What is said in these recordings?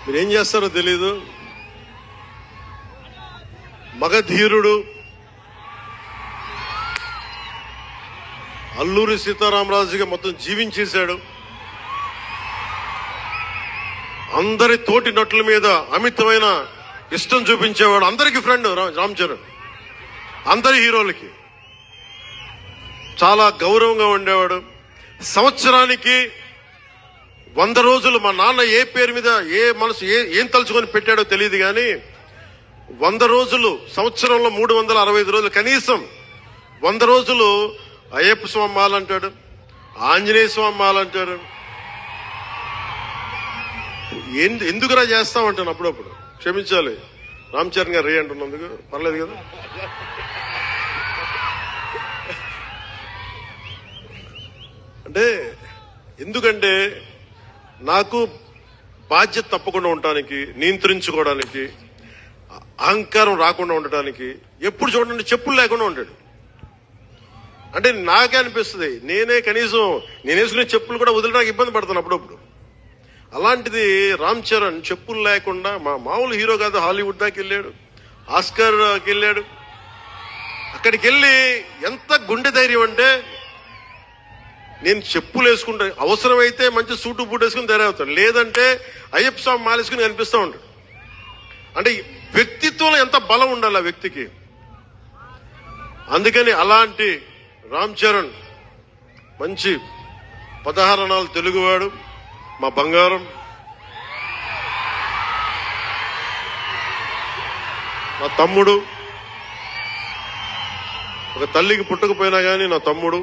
మీరేం చేస్తారో తెలీదు. మగధీరుడు అల్లూరి సీతారామరాజుగా మొత్తం జీవించేశాడు. అందరి తోటి నటుల మీద అమితమైన ఇష్టం చూపించేవాడు. అందరికి ఫ్రెండ్ రామ్ చరణ్. అందరి హీరోలకి చాలా గౌరవంగా ఉండేవాడు. సంవత్సరానికి 100 రోజులు మా నాన్న ఏ పేరు మీద ఏం తలుచుకొని పెట్టాడో తెలియదు కానీ 100 రోజులు, సంవత్సరంలో 365 రోజులు, కనీసం 100 రోజులు అయ్యప్ప స్వామి మాలంటాడు, ఆంజనేయ స్వామి మాలంటాడు. ఎందుకురా చేస్తామంటాను అప్పుడప్పుడు. క్షమించాలి రామ్ చరణ్ గారు రే అంటున్నందుకు. పర్లేదు కదా. అంటే ఎందుకంటే నాకు బాధ్యత తప్పకుండా ఉండటానికి, నియంత్రించుకోవడానికి, అహంకారం రాకుండా ఉండటానికి ఎప్పుడు చూడండి చెప్పులు లేకుండా ఉంటాడు. అంటే నాకే అనిపిస్తుంది నేనే కనీసం నేను వేసుకునే చెప్పులు కూడా వదిలేడానికి ఇబ్బంది పడతాను అప్పుడప్పుడు. అలాంటిది రామ్ చరణ్ చెప్పులు లేకుండా మామూలు హీరో కాదు, హాలీవుడ్ దాకా వెళ్ళాడు, ఆస్కార్కి వెళ్ళాడు. అక్కడికి వెళ్ళి ఎంత గుండె ధైర్యం అంటే నేను చెప్పులు వేసుకుంటా, అవసరమైతే మంచి సూటు బూట్ వేసుకుని తయారవుతాడు, లేదంటే అయ్యప్ప స్వామి మాలేసుకుని కనిపిస్తూ ఉంటాడు. అంటే వ్యక్తిత్వంలో ఎంత బలం ఉండాలి ఆ వ్యక్తికి. అందుకని అలాంటి రామ్ చరణ్ మంచి 16 అణాలు తెలుగువాడు, మా బంగారం, నా తమ్ముడు. ఒక తల్లికి పుట్టకపోయినా కానీ నా తమ్ముడు.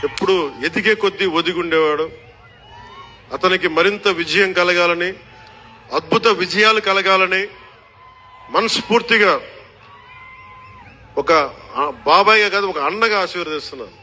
ఎప్పుడు ఎదిగే కొద్దీ ఒదిగుండేవాడు. అతనికి మరింత విజయం కలగాలని, అద్భుత విజయాలు కలగాలని మనస్ఫూర్తిగా ఒక బాబాయ్గా కాదు ఒక అన్నగా ఆశీర్వదిస్తున్నాను.